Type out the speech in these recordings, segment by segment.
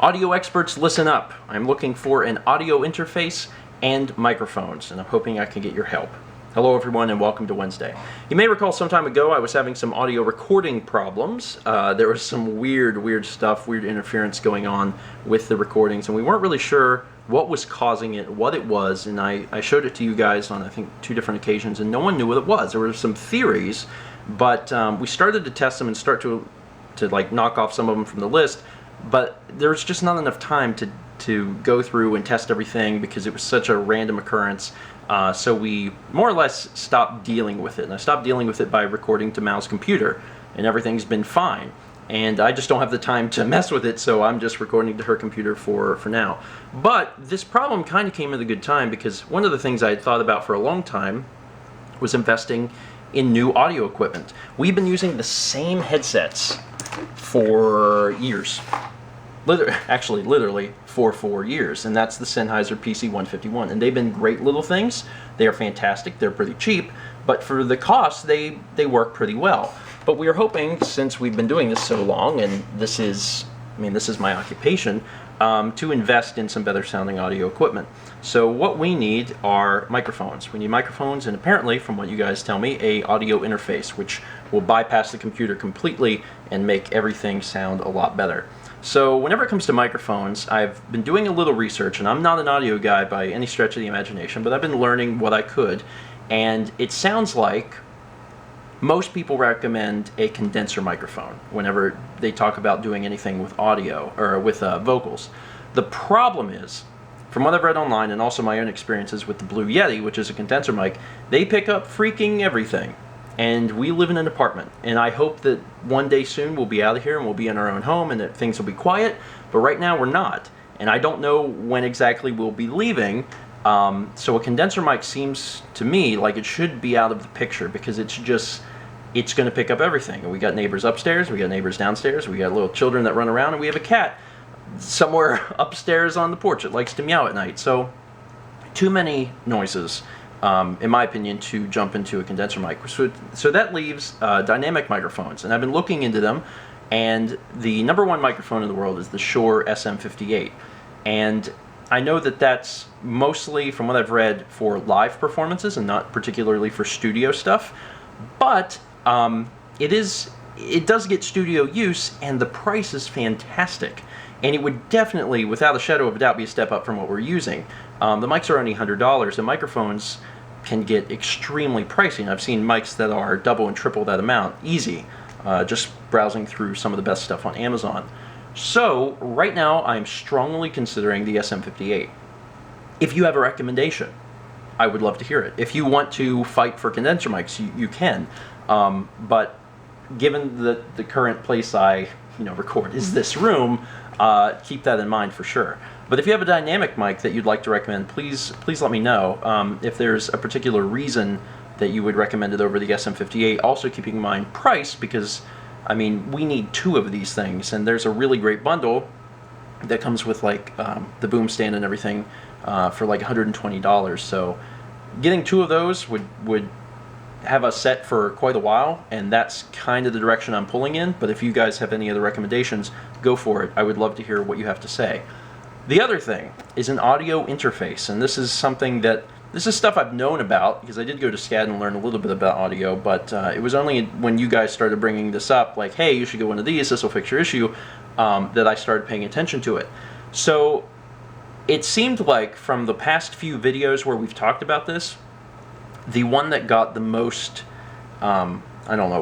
Audio experts, listen up. I'm looking for an audio interface and microphones, and I'm hoping I can get your help. Hello everyone and welcome to Wednesday. You may recall some time ago I was having some audio recording problems. There was some weird stuff, weird interference going on with the recordings, and we weren't really sure what was causing it, what it was, and I showed it to you guys on I think 2 different occasions, and no one knew what it was. There were some theories, but we started to test them and start to like knock off some of them from the list, but there was just not enough time to go through and test everything because it was such a random occurrence. So we more or less stopped dealing with it, and I stopped dealing with it by recording to Mal's computer, and everything's been fine. And I just don't have the time to mess with it, so I'm just recording to her computer for now. But this problem kind of came at a good time because one of the things I had thought about for a long time was investing in new audio equipment. We've been using the same headsets for years. Literally for 4 years, and that's the Sennheiser PC151, and they've been great little things. They are fantastic, they're pretty cheap, but for the cost they work pretty well. But we are hoping, since we've been doing this so long, and this is my occupation, to invest in some better sounding audio equipment. So what we need are microphones. We need microphones, and apparently, from what you guys tell me, a audio interface, which will bypass the computer completely and make everything sound a lot better. So whenever it comes to microphones, I've been doing a little research, and I'm not an audio guy by any stretch of the imagination, but I've been learning what I could, and it sounds like most people recommend a condenser microphone whenever they talk about doing anything with audio or with vocals. The problem is, from what I've read online and also my own experiences with the Blue Yeti, which is a condenser mic, they pick up freaking everything. And we live in an apartment, and I hope that one day soon we'll be out of here and we'll be in our own home and that things will be quiet, but right now we're not. And I don't know when exactly we'll be leaving, so a condenser mic seems to me like it should be out of the picture because it's going to pick up everything. And we got neighbors upstairs, we got neighbors downstairs, we got little children that run around, and we have a cat somewhere upstairs on the porch that likes to meow at night. So too many noises, in my opinion, to jump into a condenser mic. So that leaves dynamic microphones, and I've been looking into them, and the #1 microphone in the world is the Shure SM58. And I know that that's mostly, from what I've read, for live performances and not particularly for studio stuff, but it does get studio use, and the price is fantastic. And it would definitely, without a shadow of a doubt, be a step up from what we're using. The mics are only $100, and microphones can get extremely pricey. And I've seen mics that are double and triple that amount, easy, just browsing through some of the best stuff on Amazon. So right now I'm strongly considering the SM58. If you have a recommendation, I would love to hear it. If you want to fight for condenser mics, you can. But given the current place I record is this room, keep that in mind for sure. But if you have a dynamic mic that you'd like to recommend, please let me know. If there's a particular reason that you would recommend it over the SM58, also keeping in mind price, because we need 2 of these things, and there's a really great bundle that comes with like the boom stand and everything for like $120. So getting 2 of those would have us set for quite a while, and that's kind of the direction I'm pulling in. But if you guys have any other recommendations, go for it. I would love to hear what you have to say. The other thing is an audio interface, and this is stuff I've known about because I did go to SCAD and learn a little bit about audio, but it was only when you guys started bringing this up, like, hey, you should go into these, this will fix your issue, that I started paying attention to it. So it seemed like from the past few videos where we've talked about this, the one that got the most,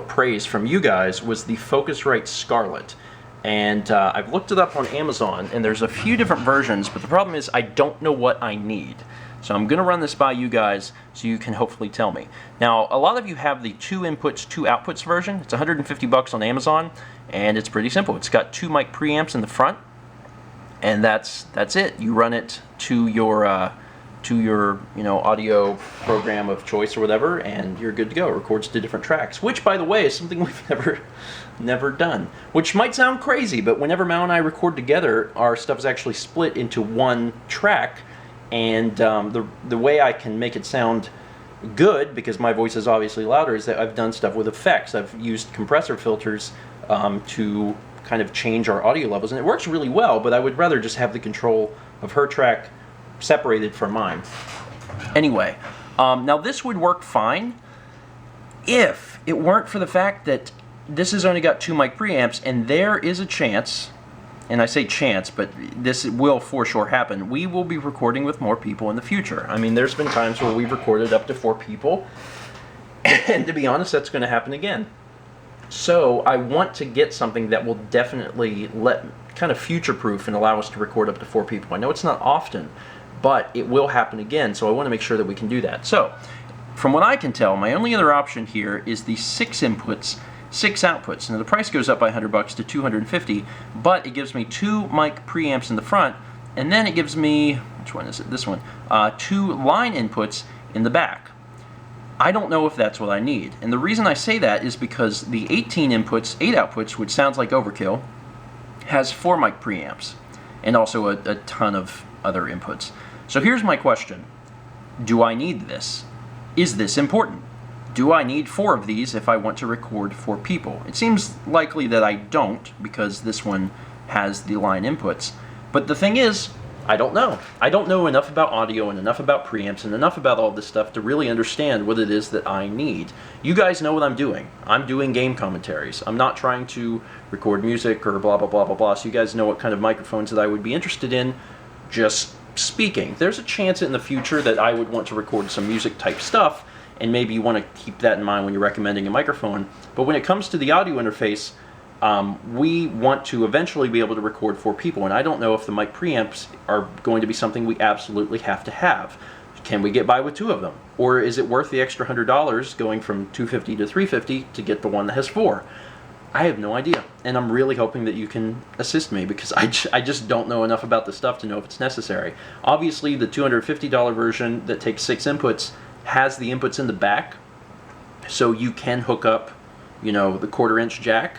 praise from you guys was the Focusrite Scarlett. And I've looked it up on Amazon, and there's a few different versions, but the problem is I don't know what I need. So I'm going to run this by you guys so you can hopefully tell me. Now, a lot of you have the 2 inputs, 2 outputs version. It's $150 on Amazon, and it's pretty simple. It's got 2 mic preamps in the front, and that's it. You run it to your audio program of choice or whatever, and you're good to go. It records to different tracks, which, by the way, is something we've never done. Which might sound crazy, but whenever Mal and I record together, our stuff is actually split into 1 track, and the way I can make it sound good, because my voice is obviously louder, is that I've done stuff with effects. I've used compressor filters to kind of change our audio levels, and it works really well, but I would rather just have the control of her track separated from mine. Anyway, now this would work fine if it weren't for the fact that this has only got 2 mic preamps, and there is a chance, and I say chance, but this will for sure happen, we will be recording with more people in the future. I mean, there's been times where we've recorded up to 4 people, and to be honest, that's going to happen again. So I want to get something that will definitely kind of future-proof and allow us to record up to 4 people. I know it's not often, but it will happen again, so I want to make sure that we can do that. So, from what I can tell, my only other option here is the 6 inputs, 6 outputs. Now the price goes up by $100 to $250, but it gives me 2 mic preamps in the front, and then it gives me, which one is it? This one, 2 line inputs in the back. I don't know if that's what I need. And the reason I say that is because the 18 inputs, 8 outputs, which sounds like overkill, has 4 mic preamps and also a ton of other inputs. So here's my question. Do I need this? Is this important? Do I need 4 of these if I want to record 4 people? It seems likely that I don't, because this one has the line inputs. But the thing is, I don't know. I don't know enough about audio and enough about preamps and enough about all this stuff to really understand what it is that I need. You guys know what I'm doing. I'm doing game commentaries. I'm not trying to record music or blah, blah, blah, blah, blah. So you guys know what kind of microphones that I would be interested in just speaking. There's a chance in the future that I would want to record some music type stuff, and maybe you want to keep that in mind when you're recommending a microphone. But when it comes to the audio interface, we want to eventually be able to record 4 people, and I don't know if the mic preamps are going to be something we absolutely have to have. Can we get by with 2 of them? Or is it worth the extra $100 going from $250 to $350 to get the one that has 4? I have no idea, and I'm really hoping that you can assist me, because I just don't know enough about this stuff to know if it's necessary. Obviously, the $250 version that takes 6 inputs has the inputs in the back, so you can hook up, the 1/4-inch jack.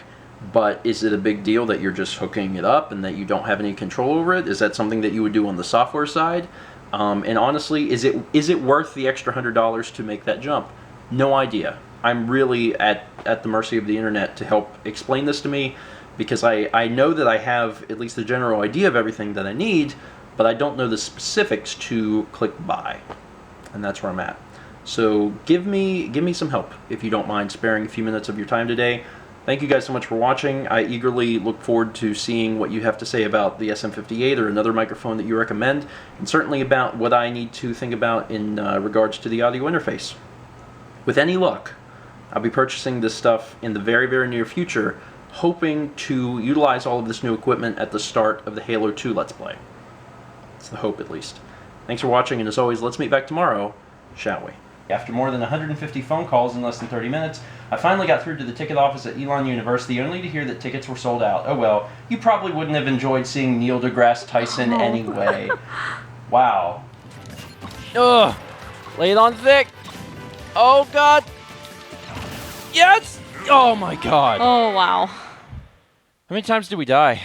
But is it a big deal that you're just hooking it up and that you don't have any control over it? Is that something that you would do on the software side? And honestly, is it worth the extra $100 to make that jump? No idea. I'm really at the mercy of the internet to help explain this to me, because I know that I have at least the general idea of everything that I need, but I don't know the specifics to click buy. And that's where I'm at. So give me some help if you don't mind sparing a few minutes of your time today. Thank you guys so much for watching. I eagerly look forward to seeing what you have to say about the SM58 or another microphone that you recommend, and certainly about what I need to think about in regards to the audio interface. With any luck, I'll be purchasing this stuff in the very, very near future, hoping to utilize all of this new equipment at the start of the Halo 2 Let's Play. It's the hope, at least. Thanks for watching, and as always, let's meet back tomorrow, shall we? After more than 150 phone calls in less than 30 minutes, I finally got through to the ticket office at Elon University, only to hear that tickets were sold out. Oh well, you probably wouldn't have enjoyed seeing Neil deGrasse Tyson anyway. Wow. Ugh! Lay it on thick! Oh god! Yes! Oh my god! Oh, wow. How many times did we die?